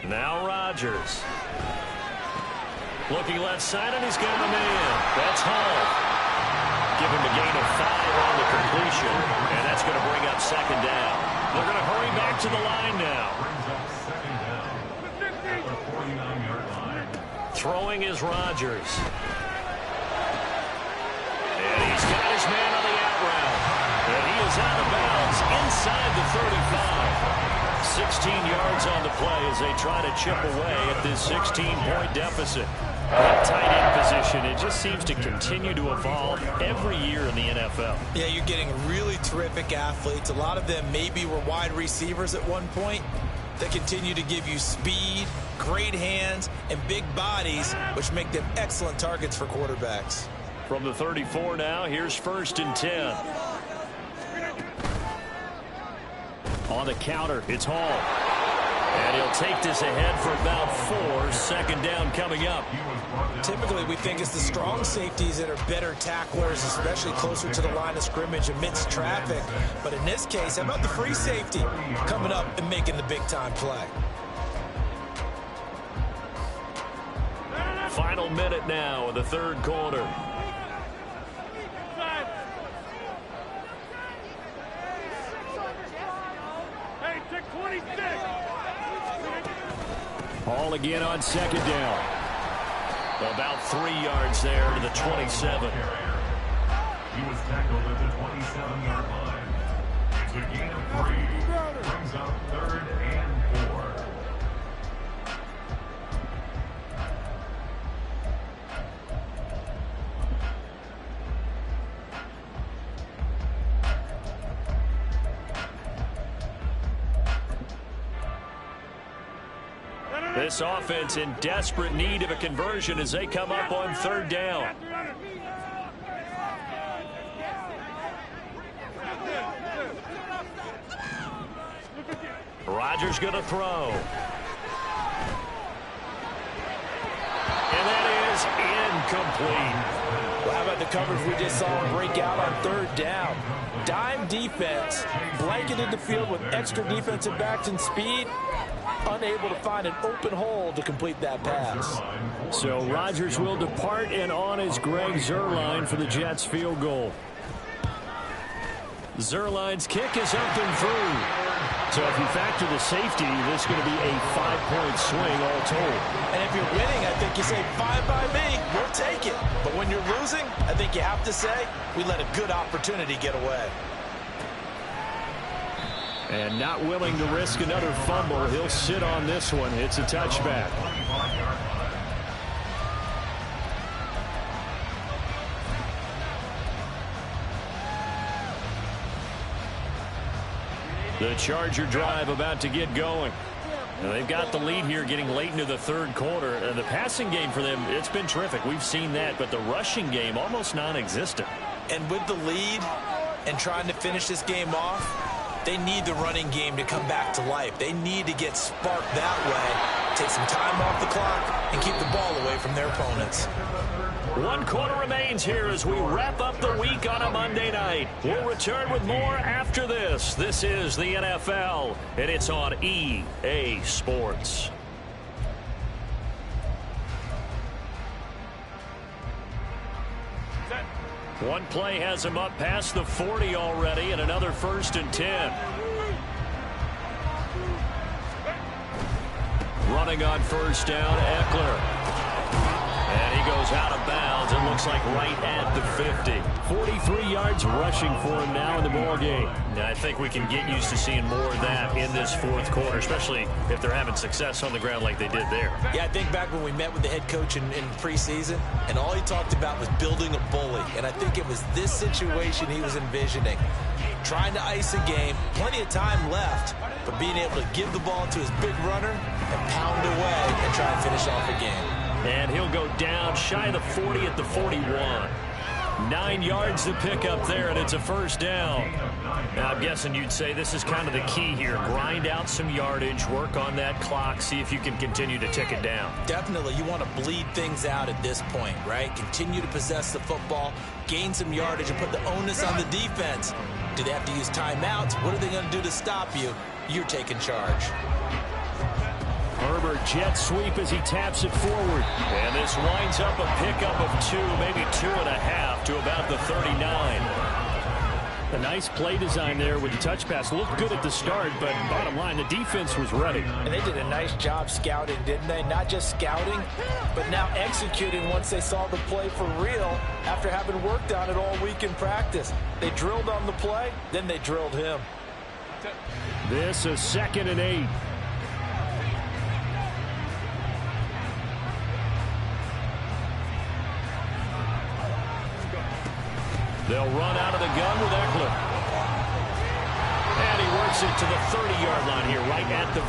Now Rodgers. Looking left side, and he's got a man. That's Hall. Give him a gain of 5 on the completion, and that's going to bring up 2nd down. They're going to hurry back to the line now. Throwing is Rodgers. And he's got his man on the out route. And he is out of bounds inside the 35. 16 yards on the play as they try to chip away at this 16-point deficit. That tight end position, it just seems to continue to evolve every year in the NFL. Yeah, you're getting really terrific athletes. A lot of them maybe were wide receivers at one point. They continue to give you speed, great hands, and big bodies, which make them excellent targets for quarterbacks. From the 34 now, here's 1st and 10. On the counter, it's Hall. And he'll take this ahead for about 4. 2nd down coming up. Typically, we think it's the strong safeties that are better tacklers, especially closer to the line of scrimmage amidst traffic. But in this case, how about the free safety coming up and making the big-time play? Final minute now in the 3rd quarter. Hall again on 2nd down. About 3 yards there to the 27. He was tackled at the 27-yard line. It's a gain of 3. Brings brings up 3rd and 4. This offense in desperate need of a conversion as they come up on 3rd down. Rodgers going to throw. And that is incomplete. Well, how about the coverage we just saw him break out on 3rd down? Dime defense, blanketed the field with extra defensive backs and speed, unable to find an open hole to complete that pass. So Rodgers will depart, and on is Greg Zuerlein for the Jets field goal. Zuerlein's kick is up and through. So if you factor the safety, this is going to be a 5-point swing all told. And if you're winning, I think you say, fine by me, we'll take it. But when you're losing, I think you have to say, we let a good opportunity get away. And not willing to risk another fumble, he'll sit on this one. It's a touchback. The Charger drive about to get going. Now they've got the lead here getting late into the 3rd quarter. And the passing game for them, it's been terrific. We've seen that, but the rushing game almost non-existent. And with the lead and trying to finish this game off, they need the running game to come back to life. They need to get sparked that way, take some time off the clock, and keep the ball away from their opponents. 1 quarter remains here as we wrap up the week on a Monday night. We'll return with more after this. This is the NFL, and it's on EA Sports. One play has him up past the 40 already, and another 1st and 10. Running on 1st down, Eckler. And he goes out of bounds. It looks like right at the 50. 43 yards rushing for him now in the ball game. Now, I think we can get used to seeing more of that in this 4th quarter, especially if they're having success on the ground like they did there. Yeah, I think back when we met with the head coach in preseason, and all he talked about was building a bully. And I think it was this situation he was envisioning. Trying to ice a game, plenty of time left, but being able to give the ball to his big runner and pound away and try and finish off a game. And he'll go down shy of the 40 at the 41. 9 yards to pick up there, and it's a 1st down. Now, I'm guessing you'd say this is kind of the key here. Grind out some yardage, work on that clock, see if you can continue to tick it down. Definitely, you want to bleed things out at this point, right? Continue to possess the football, gain some yardage, and put the onus on the defense. Do they have to use timeouts? What are they going to do to stop you? You're taking charge. Herbert jet sweep as he taps it forward. And this winds up a pickup of 2, maybe 2.5 to about the 39. A nice play design there with the touch pass. Looked good at the start, but bottom line, the defense was ready. And they did a nice job scouting, didn't they? Not just scouting, but now executing once they saw the play for real after having worked on it all week in practice. They drilled on the play, then they drilled him. This is 2nd and 8. They'll run out of the gun with Eckler. And he works it to the 30-yard line here, right at the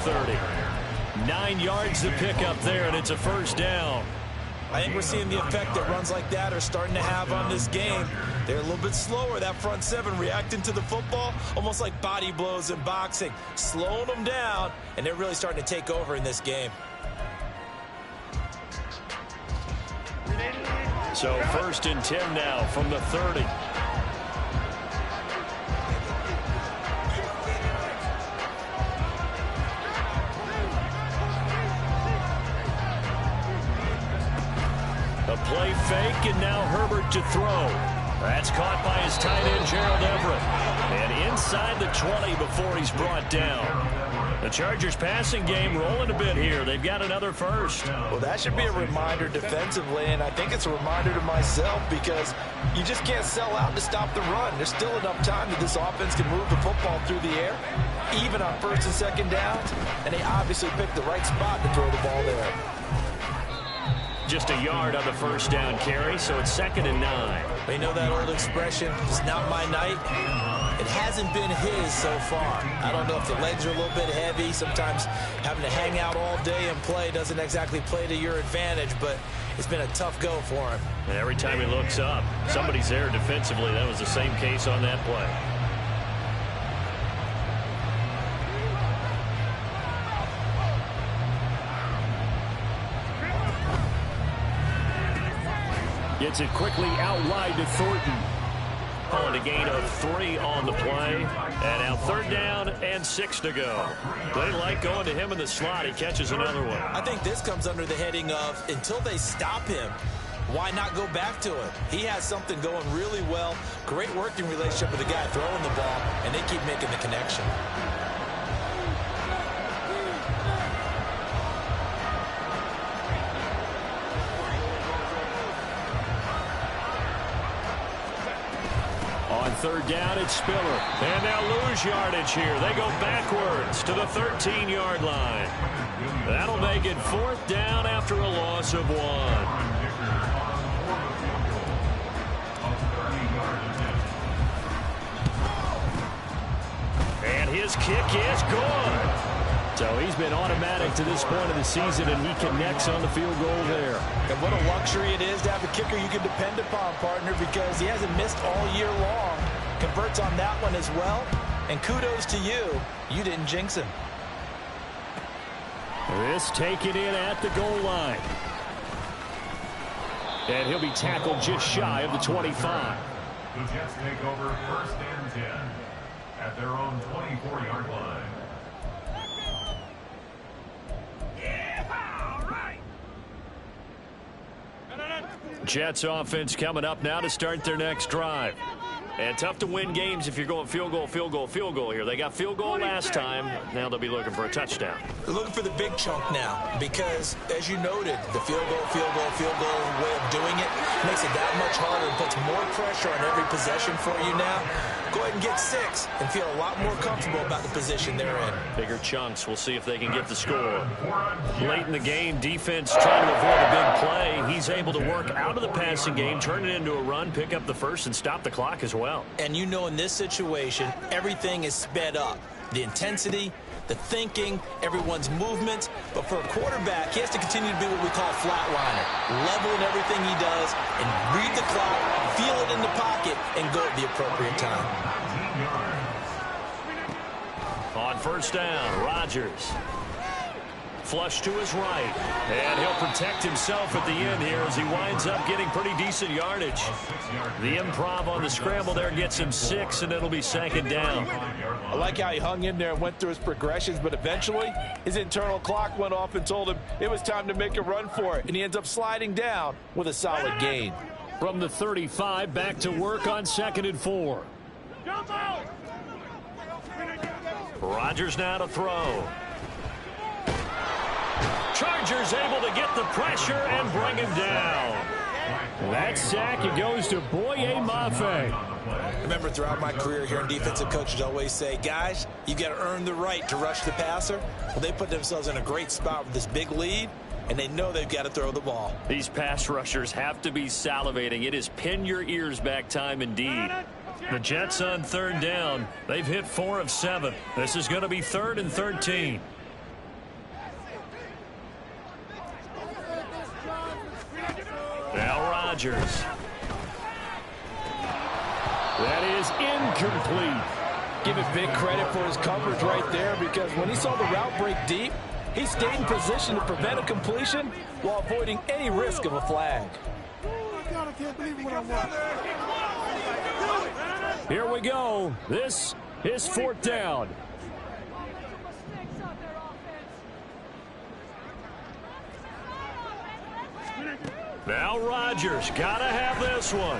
30. 9 yards to pick up there, and it's a 1st down. I think we're seeing the effect that runs like that are starting to have on this game. They're a little bit slower, that front 7, reacting to the football, almost like body blows in boxing, slowing them down, and they're really starting to take over in this game. So 1st and 10 now from the 30. A play fake, and now Herbert to throw. That's caught by his tight end, Gerald Everett. And inside the 20 before he's brought down. The Chargers passing game rolling a bit here. They've got another first. Well, that should be a reminder defensively, and I think it's a reminder to myself because you just can't sell out to stop the run. There's still enough time that this offense can move the football through the air, even on first and second downs, and they obviously picked the right spot to throw the ball there. Just a yard on the first down carry, so it's 2nd and 9. You know that old expression, it's not my night? It hasn't been his so far. I don't know if the legs are a little bit heavy. Sometimes having to hang out all day and play doesn't exactly play to your advantage, but it's been a tough go for him. And every time he looks up, somebody's there defensively. That was the same case on that play. Gets it quickly out wide to Thornton. Calling a gain of 3 on the play. And now 3rd down and 6 to go. They like going to him in the slot. He catches another one. I think this comes under the heading of until they stop him, why not go back to him? He has something going really well. Great working relationship with the guy throwing the ball, and they keep making the connection. On 3rd down, it's Spiller. And they'll lose yardage here. They go backwards to the 13-yard line. That'll make it 4th down after a loss of 1. And his kick is good. So he's been automatic to this point of the season, and he connects on the field goal there. And what a luxury it is to have a kicker you can depend upon, partner, because he hasn't missed all year long. Converts on that one as well. And kudos to you. You didn't jinx him. This taken in at the goal line. And he'll be tackled just shy of the 25. The Jets take over 1st and 10 at their own 24-yard line. Jets offense coming up now to start their next drive. And tough to win games if you're going field goal, field goal, field goal here. They got field goal last time. Now they'll be looking for a touchdown. They're looking for the big chunk now because, as you noted, the field goal way of doing it makes it that much harder and puts more pressure on every possession for you now. Go ahead and get 6 and feel a lot more comfortable about the position they're in. Bigger chunks. We'll see if they can get the score. Late in the game, defense trying to avoid a big play. He's able to work out of the passing game, turn it into a run, pick up the first, and stop the clock as well. And you know in this situation, everything is sped up. The intensity, the thinking, everyone's movements. But for a quarterback, he has to continue to be what we call a flatliner. Level in everything he does and read the clock, feel it in the pocket, and go at the appropriate time. On 1st down, Rodgers. Flush to his right. And he'll protect himself at the end here as he winds up getting pretty decent yardage. The improv on the scramble there gets him 6, and it'll be 2nd down. I like how he hung in there and went through his progressions, but eventually his internal clock went off and told him it was time to make a run for it, and he ends up sliding down with a solid gain. From the 35, back to work on 2nd and 4. Rodgers now to throw. Chargers able to get the pressure and bring him down. That sack, it goes to Boye Mafe. I remember throughout my career hearing defensive coaches always say, guys, you got to earn the right to rush the passer. Well, they put themselves in a great spot with this big lead, and they know they've got to throw the ball. These pass rushers have to be salivating. It is pin your ears back time indeed. The Jets on 3rd down. They've hit 4 of 7. This is going to be 3rd and 13. Now Rodgers. That is incomplete. Give it big credit for his coverage right there, because when he saw the route break deep, he stayed in position to prevent a completion while avoiding any risk of a flag. Here we go. This is 4th down. Now Rodgers, gotta have this one.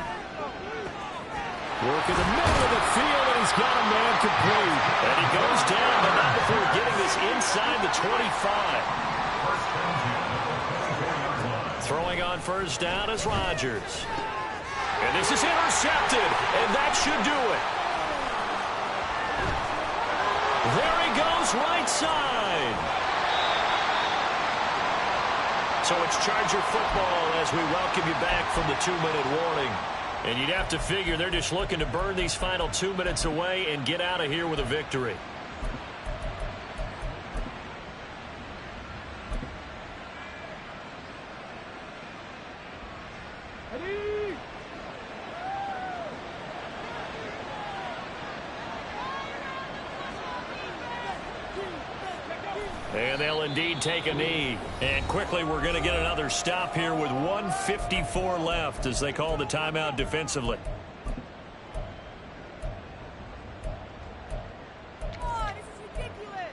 Work in the middle of the field, and he's got a man complete. And he goes down, but not before getting the this inside the 25. Throwing on first down is Rodgers. And this is intercepted, and that should do it. There he goes, right side. So it's Charger football as we welcome you back from the 2-minute warning. And you'd have to figure they're just looking to burn these final 2 minutes away and get out of here with a victory. And they'll indeed take a knee. And quickly, we're going to get another stop here with 1:54 left as they call the timeout defensively. Oh, this is ridiculous.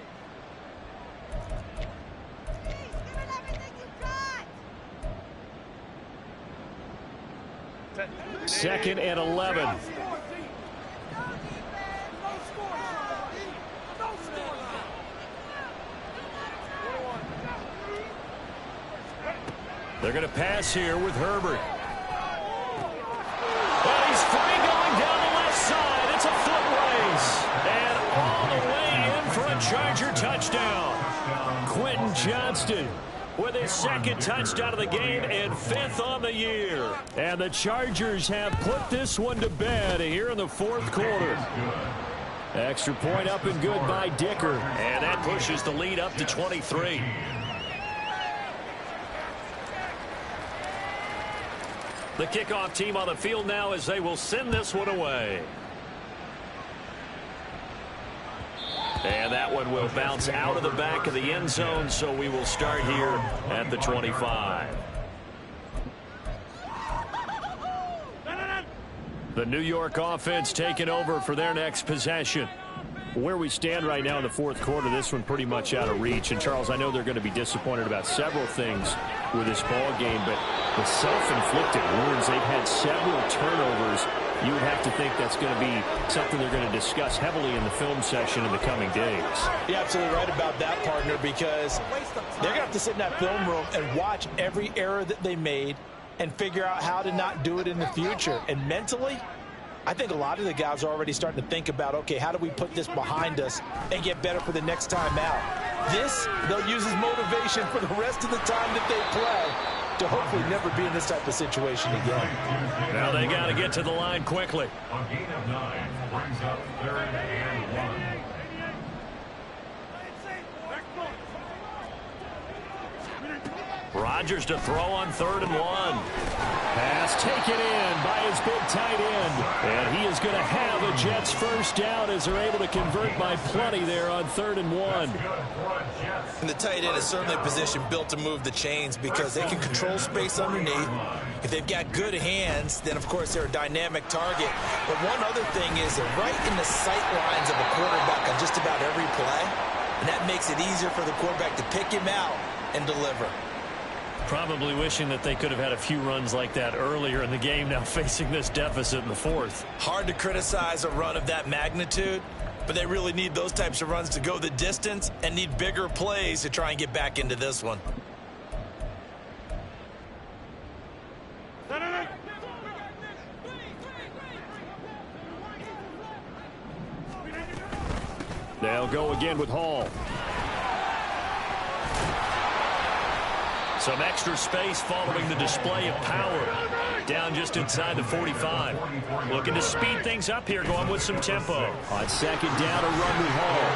Please, give it everything you got. Second and 11. They're going to pass here with Herbert. And he's free going down the left side. It's a foot race. And all the way in for a Charger touchdown. Quentin Johnston with his second touchdown of the game and 5th on the year. And the Chargers have put this one to bed here in the 4th quarter. Extra point up and good by Dicker. And that pushes the lead up to 23. The kickoff team on the field now as they will send this one away. And that one will bounce out of the back of the end zone, so we will start here at the 25. The New York offense taking over for their next possession. Where we stand right now in the 4th quarter, this one pretty much out of reach. And, Charles, I know they're going to be disappointed about several things with this ball game, but the self-inflicted wounds, they've had several turnovers. You would have to think that's going to be something they're going to discuss heavily in the film session in the coming days. You're absolutely right about that, partner, because they're going to have to sit in that film room and watch every error that they made and figure out how to not do it in the future. And mentally, I think a lot of the guys are already starting to think about, okay, how do we put this behind us and get better for the next time out? This, they'll use as motivation for the rest of the time that they play to hopefully never be in this type of situation again. Now they got to get to the line quickly. A gain of 9 brings up 3rd and 1. Rodgers to throw on 3rd and 1. Pass taken in by his big tight end. And he is going to have a Jets first down as they're able to convert by plenty there on 3rd and 1. And the tight end is certainly a position built to move the chains because they can control space underneath. If they've got good hands, then, of course, they're a dynamic target. But one other thing is they're right in the sight lines of a quarterback on just about every play. And that makes it easier for the quarterback to pick him out and deliver. Probably wishing that they could have had a few runs like that earlier in the game, now facing this deficit in the 4th. Hard to criticize a run of that magnitude, but they really need those types of runs to go the distance and need bigger plays to try and get back into this one. They'll go again with Hall. Some extra space following the display of power. Down just inside the 45. Looking to speed things up here, going with some tempo. On 2nd down, a run with Hall.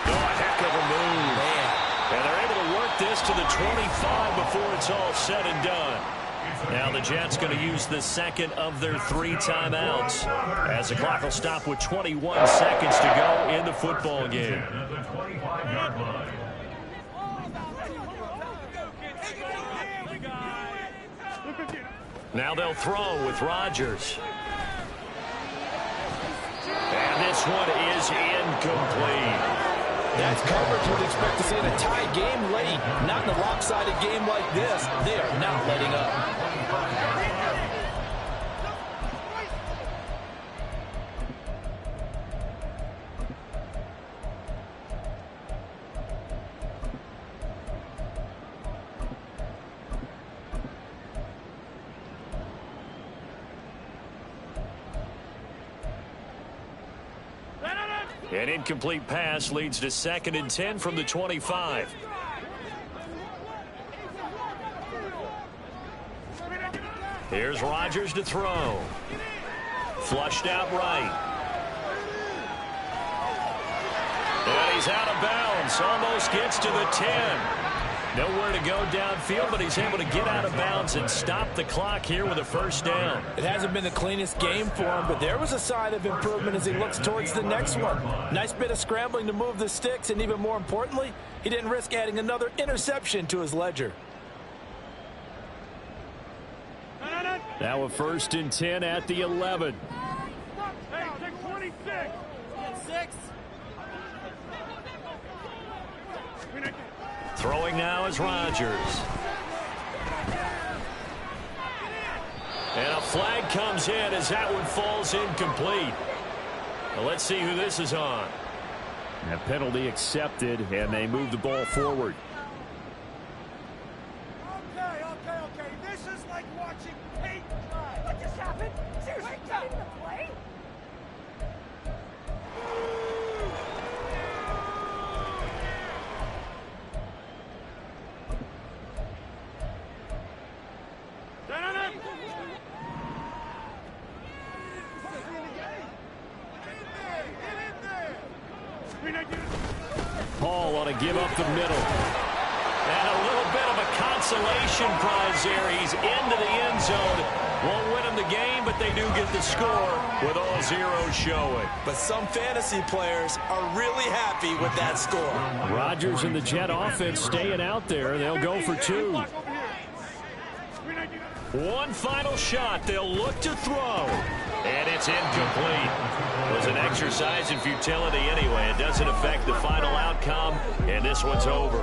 Oh, a heck of a move. Man. And they're able to work this to the 25 before it's all said and done. Now the Jets going to use the 2nd of their 3 timeouts as the clock will stop with 21 seconds to go in the football game. Now they'll throw with Rodgers. And this one is incomplete. That's coverage you'd expect to see in a tie game late. Not in a lopsided game like this. They are not letting up. An incomplete pass leads to 2nd and 10 from the 25. Here's Rodgers to throw. Flushed out right. And he's out of bounds. Almost gets to the 10. Nowhere to go downfield, but he's able to get out of bounds and stop the clock here with a first down. It hasn't been the cleanest game for him, but there was a sign of improvement as he looks towards the next one. Nice bit of scrambling to move the sticks, and even more importantly, he didn't risk adding another interception to his ledger. Now a 1st and 10 at the 11. Hey, take 26. 6. Throwing now is Rodgers. And a flag comes in as that one falls incomplete. Well, let's see who this is on. A penalty accepted, and they move the ball forward. Okay. This is like watching paint dry. What just happened? Seriously, get in the play? Paul ought to give up the middle. And a little bit of a consolation prize there. He's into the end zone. Won't win him the game, but they do get the score with all zeros showing. But some fantasy players are really happy with that score. Rodgers and the Jet offense staying out there. They'll go for 2. One final shot. They'll look to throw. And it's incomplete. It was an exercise in futility anyway. It doesn't affect the final outcome, and this one's over.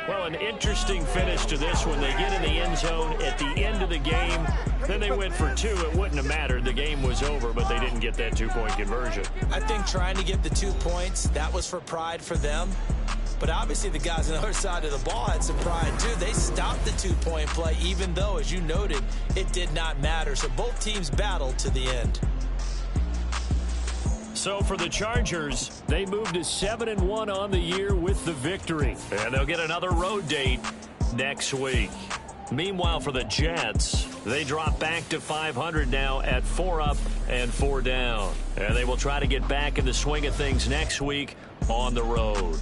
Well, an interesting finish to this one. They get in the end zone at the end of the game. Then they went for 2. It wouldn't have mattered. The game was over, but they didn't get that 2-point conversion. I think trying to get the 2 points, that was for pride for them. But obviously the guys on the other side of the ball had some pride too. They stopped the 2-point play, even though, as you noted, it did not matter. So both teams battled to the end. So for the Chargers, they moved to 7-1 on the year with the victory. And they'll get another road date next week. Meanwhile, for the Jets, they drop back to 500 now at 4 up and 4 down. And they will try to get back in the swing of things next week on the road.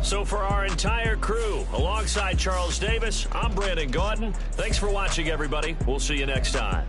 So for our entire crew, alongside Charles Davis, I'm Brandon Gaudin. Thanks for watching, everybody. We'll see you next time.